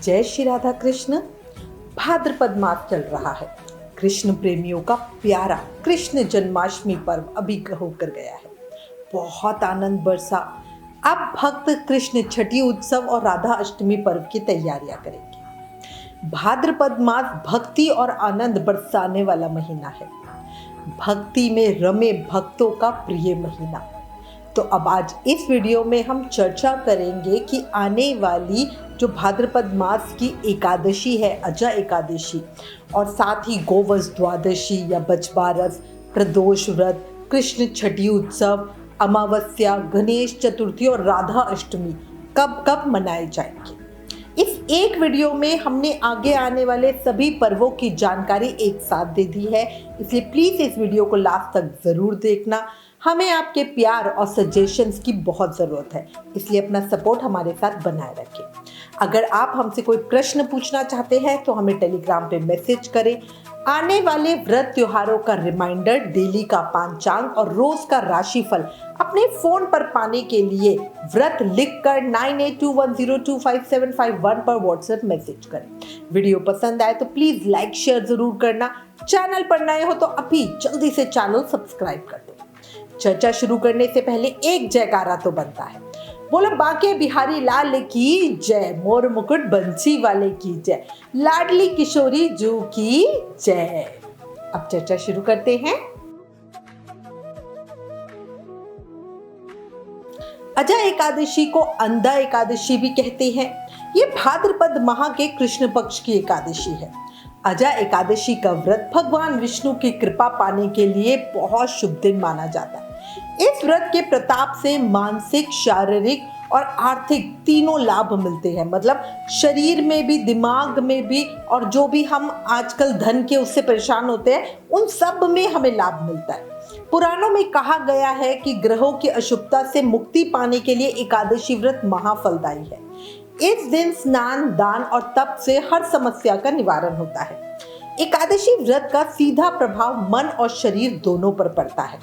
जय श्री राधा कृष्ण। भाद्रपद मास चल रहा है। कृष्ण प्रेमियों का प्यारा कृष्ण जन्माष्टमी पर्व अभी होकर गया है। बहुत आनंद बरसा। अब भक्त कृष्ण छठी उत्सव और राधा अष्टमी पर्व की तैयारियां करेंगे। भाद्रपद मास भक्ति और आनंद बरसाने वाला महीना है। भक्ति में रमे भक्तों का प्रिय महीना। तो अब आज इस वीडियो में हम चर्चा करेंगे कि आने वाली जो भाद्रपद मास की एकादशी है, अजा एकादशी, और साथ ही गोवश द्वादशी या बछबारस, प्रदोष व्रत, कृष्ण छठी उत्सव, अमावस्या, गणेश चतुर्थी और राधा अष्टमी कब कब मनाए जाएंगे। इस एक वीडियो में हमने आगे आने वाले सभी पर्वों की जानकारी एक साथ दे दी है, इसलिए प्लीज़ इस वीडियो को लास्ट तक ज़रूर देखना। हमें आपके प्यार और सजेशंस की बहुत ज़रूरत है, इसलिए अपना सपोर्ट हमारे साथ बनाए रखें। अगर आप हमसे कोई प्रश्न पूछना चाहते हैं तो हमें टेलीग्राम पे मैसेज करें। आने वाले व्रत त्योहारों का रिमाइंडर, डेली का पांचांग और रोज का राशिफल अपने फोन पर पाने के लिए व्रत लिखकर 9821025751 पर व्हाट्सएप मैसेज करें। वीडियो पसंद आए तो प्लीज लाइक शेयर जरूर करना। चैनल पर नए हो तो अभी जल्दी से चैनल सब्सक्राइब कर दो। चर्चा शुरू करने से पहले एक जयकारा तो बनता है। बोलो बांके बिहारी लाल की जय, मोर मुकुट बंसी वाले की जय, लाडली किशोरी जू की जय। अब चर्चा शुरू करते हैं। अजा एकादशी को अंधा एकादशी भी कहते हैं। ये भाद्रपद माह के कृष्ण पक्ष की एकादशी है। अजा एकादशी का व्रत भगवान विष्णु की कृपा पाने के लिए बहुत शुभ दिन माना जाता है। इस व्रत के प्रताप से मानसिक, शारीरिक और आर्थिक तीनों लाभ मिलते हैं। मतलब शरीर में भी, दिमाग में भी, और जो भी हम आजकल धन के उससे परेशान होते हैं उन सब में हमें लाभ मिलता है। पुराणों में कहा गया है कि ग्रहों की अशुभता से मुक्ति पाने के लिए एकादशी व्रत महाफलदायी है। इस दिन स्नान, दान और तप से हर समस्या का निवारण होता है। एकादशी व्रत का सीधा प्रभाव मन और शरीर दोनों पर पड़ता है।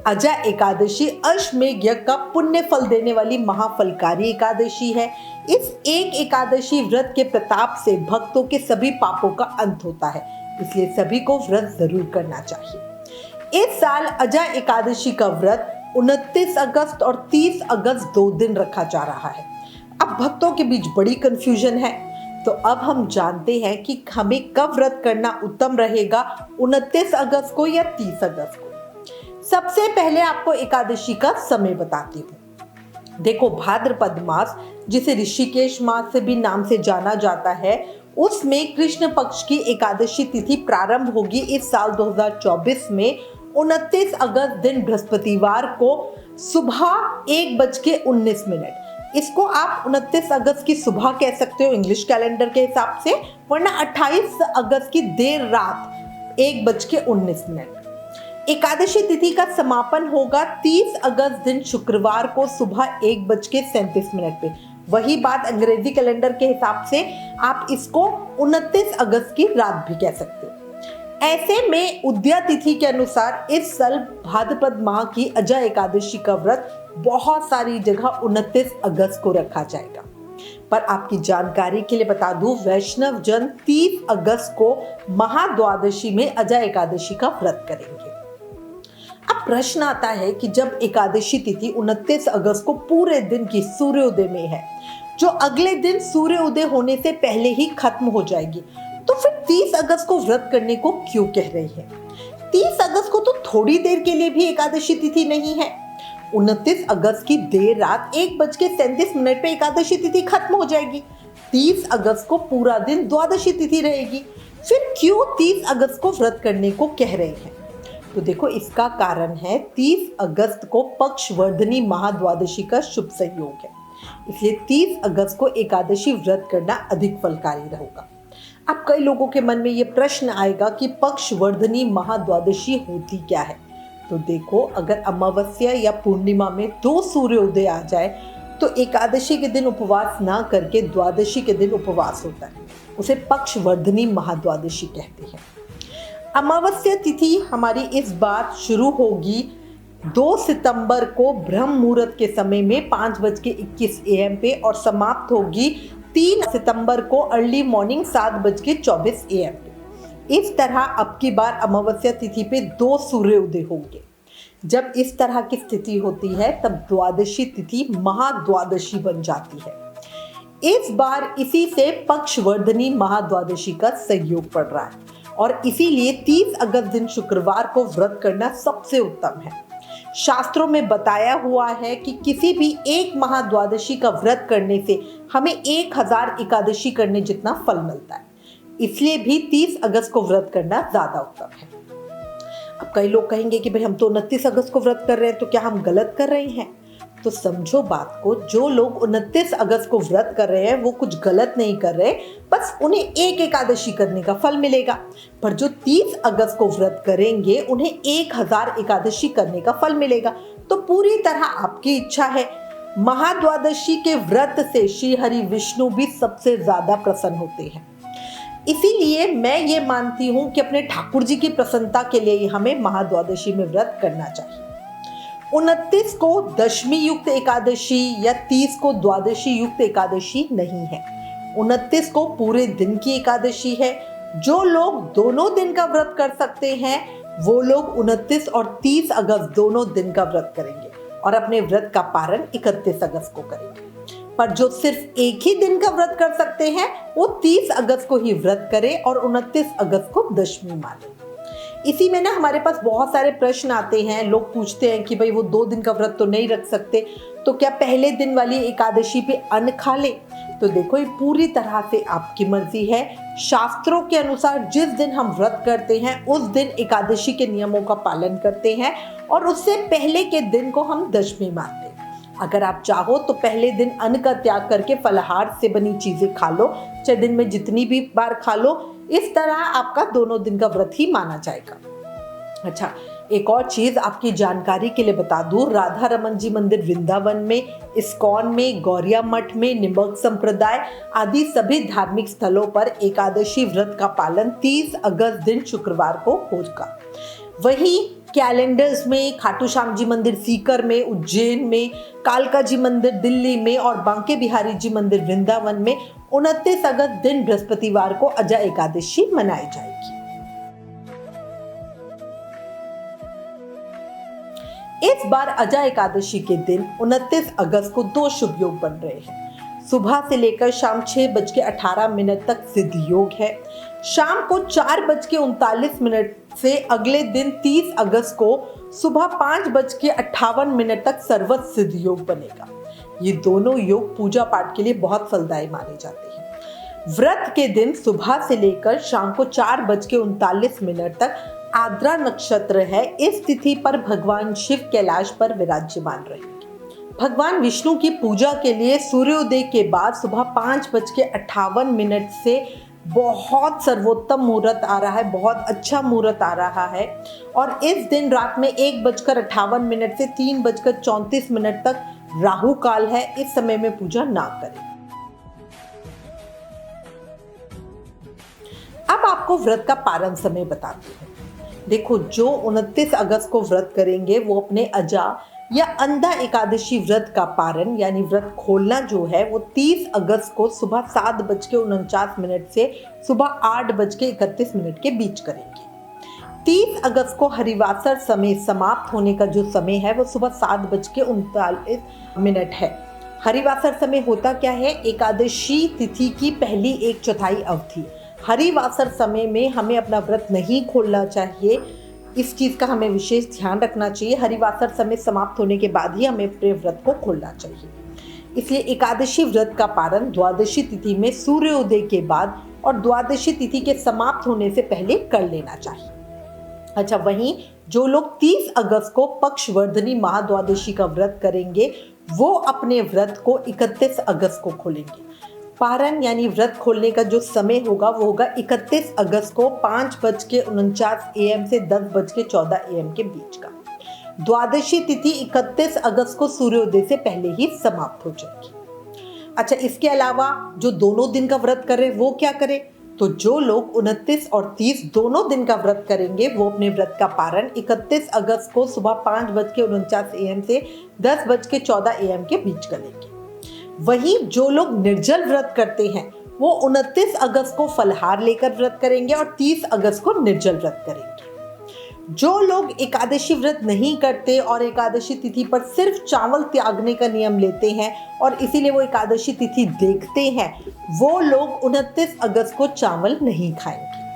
अजा एकादशी अश्वमेध यज्ञ का पुण्य फल देने वाली महाफलकारी एकादशी है। इस एक एकादशी व्रत के प्रताप से भक्तों के सभी पापों का अंत होता है, इसलिए सभी को व्रत जरूर करना चाहिए। इस साल अजा एकादशी का व्रत 29 अगस्त और 30 अगस्त 2 दिन रखा जा रहा है। अब भक्तों के बीच बड़ी कंफ्यूजन है, तो अब हम जानते हैं कि हमें कब व्रत करना उत्तम रहेगा, 29 अगस्त को या 30 अगस्त को। सबसे पहले आपको एकादशी का समय बताती हूँ। देखो, भाद्रपद मास, जिसे ऋषिकेश मास से भी नाम से जाना जाता है, उसमें कृष्ण पक्ष की एकादशी तिथि प्रारंभ होगी इस साल 2024 में 29 अगस्त दिन बृहस्पतिवार को सुबह 1:19। इसको आप 29 अगस्त की सुबह कह सकते हो इंग्लिश कैलेंडर के हिसाब से, वरना 28 अगस्त की देर रात 1:19। एकादशी तिथि का समापन होगा 30 अगस्त दिन शुक्रवार को सुबह 1:37 पे। वही बात अंग्रेजी कैलेंडर के हिसाब से आप इसको 29 अगस्त की रात भी कह सकते हो। ऐसे में उदया तिथि के अनुसार इस साल भाद्रपद माह की अजा एकादशी का व्रत बहुत सारी जगह 29 अगस्त को रखा जाएगा। पर आपकी जानकारी के लिए बता दूं, वैष्णव जन 30 अगस्त को महाद्वादशी में अजा एकादशी का व्रत करेंगे। अब प्रश्न आता है कि जब एकादशी तिथि 29 अगस्त को पूरे दिन की सूर्योदय में है, जो अगले दिन सूर्योदय होने से पहले ही खत्म हो जाएगी, तो फिर 30 अगस्त को व्रत करने को क्यों कह रही है? 30 अगस्त को तो थोड़ी देर के लिए भी एकादशी तिथि नहीं है। 29 अगस्त की देर रात 1:37 पे एकादशी तिथि खत्म हो जाएगी। 30 अगस्त को पूरा दिन द्वादशी तिथि रहेगी। फिर क्यों 30 अगस्त को व्रत करने को कह रहे हैं? तो देखो, इसका कारण है 30 अगस्त को पक्षवर्धनी महाद्वादशी का शुभ संयोग है, इसलिए 30 अगस्त को एकादशी व्रत करना अधिक फलकारी रहेगा। अब कई लोगों के मन में ये प्रश्न आएगा कि पक्षवर्धनी महाद्वादशी होती क्या है? तो देखो, अगर अमावस्या या पूर्णिमा में 2 सूर्योदय आ जाए तो एकादशी के दिन उपवास ना करके द्वादशी के दिन उपवास होता है, उसे पक्षवर्धनी महाद्वादशी कहते हैं। अमावस्या तिथि हमारी इस बार शुरू होगी 2 सितंबर को ब्रह्म मुहूर्त के समय में 5:21 AM पे और समाप्त होगी 3 सितंबर को अर्ली मॉर्निंग 7:24 AM पे। इस तरह अब की बार अमावस्या तिथि पे 2 सूर्योदय होंगे। जब इस तरह की स्थिति होती है तब द्वादशी तिथि महाद्वादशी बन जाती है। इस बार इसी से पक्षवर्धनी महाद्वादशी का सहयोग पड़ रहा है और इसीलिए 30 अगस्त दिन शुक्रवार को व्रत करना सबसे उत्तम है। शास्त्रों में बताया हुआ है कि किसी भी एक महाद्वादशी का व्रत करने से हमें 1000 एकादशी करने जितना फल मिलता है। इसलिए भी 30 अगस्त को व्रत करना ज्यादा उत्तम है। अब कई लोग कहेंगे कि भाई हम तो 29 अगस्त को व्रत कर रहे हैं, तो क्या हम गलत कर रहे हैं? तो समझो बात को, जो लोग 29 अगस्त को व्रत कर रहे हैं वो कुछ गलत नहीं कर रहे, बस उन्हें एक एकादशी करने का फल मिलेगा। पर जो 30 अगस्त को व्रत करेंगे उन्हें 1000 एकादशी करने का फल मिलेगा। तो पूरी तरह आपकी इच्छा है। महाद्वादशी के व्रत से श्री हरि विष्णु भी सबसे ज्यादा प्रसन्न होते हैं। इसीलिए मैं ये मानती हूँ कि अपने ठाकुर जी की प्रसन्नता के लिए हमें महाद्वादशी में व्रत करना चाहिए। 29 को दशमी युक्त एकादशी या 30 को द्वादशी युक्त एकादशी नहीं है। 29 को पूरे दिन की एकादशी है। जो लोग दोनों दिन का व्रत कर सकते हैं वो लोग 29 और 30 अगस्त दोनों दिन का व्रत करेंगे और अपने व्रत का पारण 31 अगस्त को करेंगे। पर जो सिर्फ एक ही दिन का व्रत कर सकते हैं वो 30 अगस्त को ही व्रत करें और 29 अगस्त को दशमी माने। इसी में ना हमारे पास बहुत सारे प्रश्न आते हैं। लोग पूछते हैं कि भाई वो 2 दिन का व्रत तो नहीं रख सकते, तो क्या पहले दिन वाली एकादशी पे अन्न खा ले? तो देखो, ये पूरी तरह से आपकी मर्जी है। शास्त्रों के अनुसार जिस दिन हम व्रत करते हैं उस दिन एकादशी के नियमों का पालन करते हैं और उससे पहले के दिन को हम दशमी मानते हैं। अगर आप चाहो तो पहले दिन अन्न का त्याग करके फलाहार से बनी चीजें खा लो, चाहे दिन में जितनी भी बार खा लो। इस तरह आपका दोनों दिन का व्रत ही माना जाएगा। अच्छा, एक और चीज आपकी जानकारी के लिए बता दूं, राधा रमन जी मंदिर वृंदावन में, इस्कॉन में, गौरिया मठ में, निम्बर्क संप्रदाय आदि सभी धार्मिक स्थलों पर एकादशी व्रत का पालन 30 अगस्त दिन शुक्रवार को होगा। वहीं कैलेंडर्स में खाटू श्याम जी मंदिर सीकर में, उज्जैन में, कालका जी मंदिर दिल्ली में और बांके बिहारी जी मंदिर वृंदावन में 29 अगस्त दिन बृहस्पतिवार को अजा एकादशी मनाई जाएगी। इस बार अजा एकादशी के दिन 29 अगस्त को 2 शुभ योग बन रहे हैं। सुबह से लेकर शाम 6:18 तक सिद्ध योग है। शाम को 4:39 से अगले दिन 30 अगस्त को सुबह 5:58 तक सर्वत सिद्ध योग बनेगा। ये दोनों योग पूजा पाठ के लिए बहुत फलदायी माने जाते हैं। व्रत के दिन सुबह से लेकर शाम को 4:39 तक आद्रा नक्षत्र है। इस तिथि पर भगवान शिव कैलाश पर विराजमान रहेंगे। भगवान विष्णु की पूजा के लिए सूर्योदय के बाद सुबह 5:58 से बहुत सर्वोत्तम मुहूर्त आ रहा है, बहुत अच्छा मुहूर्त आ रहा है। और इस दिन रात में 1:58 से 3:34 तक राहु काल है। इस समय में पूजा ना करें। अब आपको व्रत का पारण समय बताती हूँ। देखो, जो 29 अगस्त को व्रत करेंगे वो अपने अजा या अंधा एकादशी व्रत का पारण यानी व्रत खोलना जो है वो 30 अगस्त को सुबह 7:49 से सुबह 8:31 के बीच करेंगे। 30 अगस्त को हरिवासर समय समाप्त होने का जो समय है वो सुबह 7:39 है। हरिवासर समय होता क्या है? एकादशी तिथि की पहली 1/4 अवधि। हरिवासर समय में हमें अपना व्रत नहीं खोलना चाहिए। इस चीज़ का हमें विशेष ध्यान रखना चाहिए। हरिवासर समय समाप्त होने के बाद ही हमें अपने व्रत को खोलना चाहिए। इसलिए एकादशी व्रत का पारण द्वादशी तिथि में सूर्योदय के बाद और द्वादशी तिथि के समाप्त होने से पहले कर लेना चाहिए। अच्छा, वहीं जो लोग 30 अगस्त को पक्षवर्धनी महाद्वादशी का व्रत करेंगे वो अपने व्रत को 31 अगस्त को खोलेंगे। पारण यानी व्रत खोलने का जो समय होगा वो होगा 31 अगस्त को 5:49 AM से 10:14 AM के बीच का। द्वादशी तिथि 31 अगस्त को सूर्योदय से पहले ही समाप्त हो जाएगी। अच्छा, इसके अलावा जो दोनों दिन का व्रत करें वो क्या करें? तो जो लोग 29 और 30 दोनों दिन का व्रत करेंगे वो अपने व्रत का पारण 31 अगस्त को सुबह 5:49 AM से 10:14 AM के बीच करेंगे। वहीं जो लोग निर्जल व्रत करते हैं वो 29 अगस्त को फलाहार लेकर व्रत करेंगे और 30 अगस्त को निर्जल व्रत करेंगे। जो लोग एकादशी व्रत नहीं करते और एकादशी तिथि पर सिर्फ चावल त्यागने का नियम लेते हैं और इसीलिए वो एकादशी तिथि देखते हैं, वो लोग 29 अगस्त को चावल नहीं खाएंगे।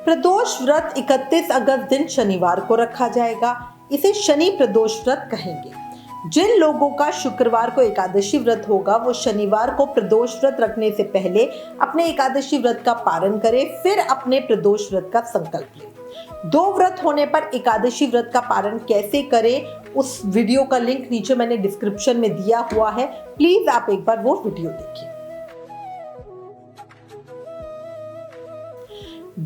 प्रदोष व्रत 31 अगस्त दिन शनिवार को रखा जाएगा। इसे शनि प्रदोष व्रत कहेंगे। जिन लोगों का शुक्रवार को एकादशी व्रत होगा वो शनिवार को प्रदोष व्रत रखने से पहले अपने एकादशी व्रत का पारण करें, फिर अपने प्रदोष व्रत का संकल्प लें। 2 व्रत होने पर एकादशी व्रत का पारण कैसे करें उस वीडियो का लिंक नीचे मैंने डिस्क्रिप्शन में दिया हुआ है, प्लीज आप एक बार वो वीडियो देखिए।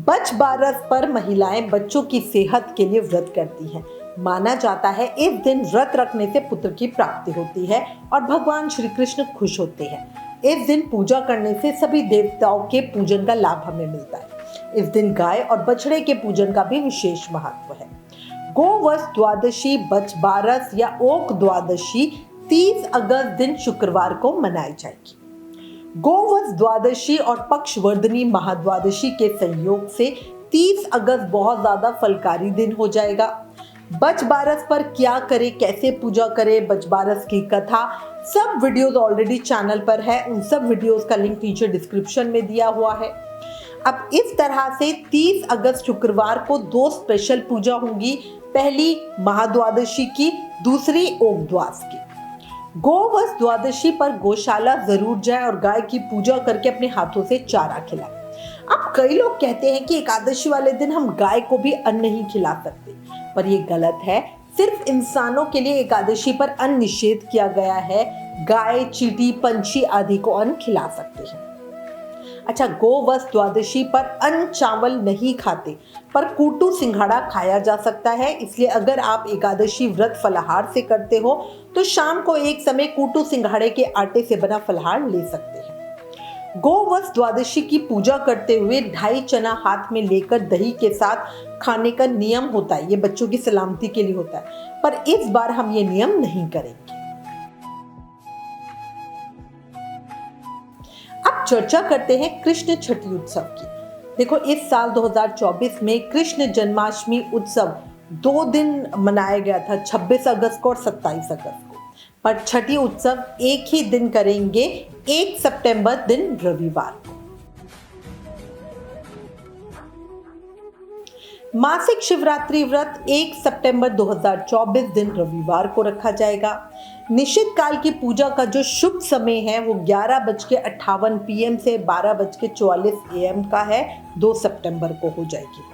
बच बारस पर महिलाएं बच्चों की सेहत के लिए व्रत करती हैं। माना जाता है इस दिन व्रत रखने से पुत्र की प्राप्ति होती है और भगवान श्री कृष्ण खुश होते हैं। इस दिन पूजा करने से सभी देवताओं के पूजन का लाभ हमें मिलता है। इस दिन गाय और बछड़े के पूजन का भी विशेष महत्व है। गोवश द्वादशी, बच बारस या ओक द्वादशी 30 अगस्त दिन शुक्रवार को मनाई जाएगी। गोवश द्वादशी और पक्षवर्धनी महाद्वादशी के संयोग से 30 अगस्त बहुत ज्यादा फलकारी दिन हो जाएगा। बच बारस पर क्या करें, कैसे पूजा करें, बच बारस की कथा, सब वीडियोस ऑलरेडी चैनल पर है। उन सब वीडियोस का लिंक नीचे डिस्क्रिप्शन में दिया हुआ है। अब इस तरह से 30 अगस्त शुक्रवार को 2 स्पेशल पूजा होंगी। पहली महाद्वादशी की, दूसरी ओक द्वास की। गोवश द्वादशी पर गौशाला जरूर जाए और गाय की पूजा करके अपने हाथों से चारा खिलाए। अब कई लोग कहते हैं कि एकादशी वाले दिन हम गाय को भी अन्न नहीं खिला सकते, पर यह गलत है। सिर्फ इंसानों के लिए एकादशी पर अन्न निषेध किया गया है। गाय, चींटी, पंछी आदि को अन्न खिला सकते हैं। अच्छा, गोवश द्वादशी पर अन्न चावल नहीं खाते, पर कूटू सिंघाड़ा खाया जा सकता है। इसलिए अगर आप एकादशी व्रत फलाहार से करते हो तो शाम को एक समय कूटू सिंघाड़े के आटे से बना फलाहार ले सकते हैं। गोवश द्वादशी की पूजा करते हुए 2.5 चना हाथ में लेकर दही के साथ खाने का नियम होता है। ये बच्चों की सलामती के लिए होता है, पर इस बार हम ये नियम नहीं करेंगे। अब चर्चा करते हैं कृष्ण छठी उत्सव की। देखो, इस साल 2024 में कृष्ण जन्माष्टमी उत्सव 2 दिन मनाया गया था, 26 अगस्त को और 27 अगस्त को, पर छठी उत्सव एक ही दिन करेंगे, 1 सितंबर दिन रविवार को। मासिक शिवरात्रि व्रत 1 सितंबर 2024 दिन रविवार को रखा जाएगा। निश्चित काल की पूजा का जो शुभ समय है वो 11:58 PM से 12:44 AM का है, 2 सितंबर को हो जाएगी।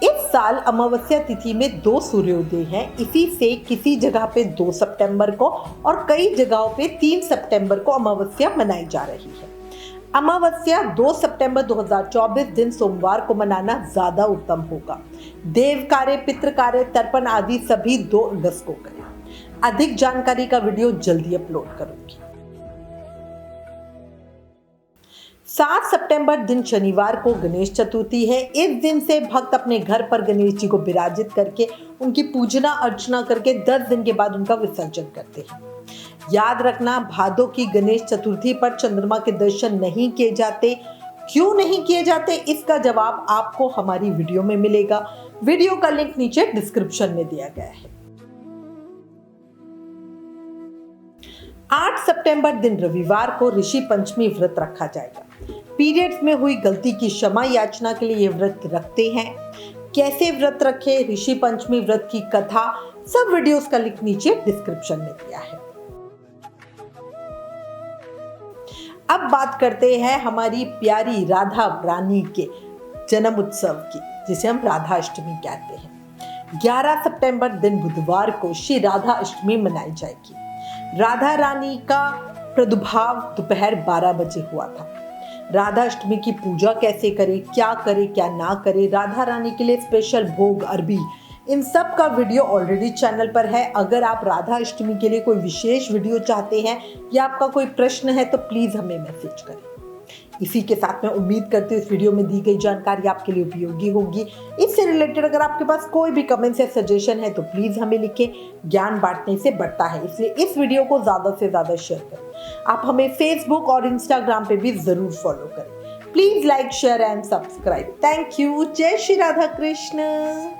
इस साल अमावस्या तिथि में 2 सूर्योदय हैं। इसी से किसी जगह पे 2 सितंबर को और कई जगहों पे 3 सितंबर को अमावस्या मनाई जा रही है। अमावस्या 2 सितंबर 2024 दिन सोमवार को मनाना ज्यादा उत्तम होगा। देव कार्य, पितृ कार्य, तर्पण आदि सभी 2 अगस्त को करें। अधिक जानकारी का वीडियो जल्दी अपलोड करूंगी। 7 सितंबर दिन शनिवार को गणेश चतुर्थी है। इस दिन से भक्त अपने घर पर गणेश जी को विराजित करके उनकी पूजना अर्चना करके 10 दिन के बाद उनका विसर्जन करते हैं। याद रखना, भादों की गणेश चतुर्थी पर चंद्रमा के दर्शन नहीं किए जाते। क्यों नहीं किए जाते, इसका जवाब आपको हमारी वीडियो में मिलेगा। वीडियो का लिंक नीचे डिस्क्रिप्शन में दिया गया है। 8 सितंबर दिन रविवार को ऋषि पंचमी व्रत रखा जाएगा। पीरियड्स में हुई गलती की क्षमा याचना के लिए ये व्रत रखते हैं। कैसे व्रत रखें, ऋषि पंचमी व्रत की कथा, सब वीडियोस का लिंक नीचे डिस्क्रिप्शन में दिया है। अब बात करते हैं हमारी प्यारी राधा रानी के जन्म उत्सव की, जिसे हम राधा अष्टमी कहते हैं। 11 सितंबर दिन बुधवार को श्री राधा अष्टमी मनाई जाएगी। राधा रानी का प्रादुर्भाव दोपहर 12 बजे हुआ था। राधा अष्टमी की पूजा कैसे करें, क्या ना करें, राधा रानी के लिए स्पेशल भोग, अरबी, इन सब का वीडियो ऑलरेडी चैनल पर है। अगर आप राधा अष्टमी के लिए कोई विशेष वीडियो चाहते हैं या आपका कोई प्रश्न है तो प्लीज हमें मैसेज करें। इसी के साथ मैं उम्मीद करती हूँ इस वीडियो में दी गई जानकारी आपके लिए उपयोगी होगी। इससे रिलेटेड अगर आपके पास कोई भी कमेंट्स या सजेशन है तो प्लीज़ हमें लिखें। ज्ञान बांटने से बढ़ता है, इसलिए इस वीडियो को ज़्यादा से ज़्यादा शेयर करें। आप हमें फेसबुक और इंस्टाग्राम पे भी ज़रूर फॉलो करें। Please like, share and subscribe. Thank you. जय श्री राधा कृष्ण।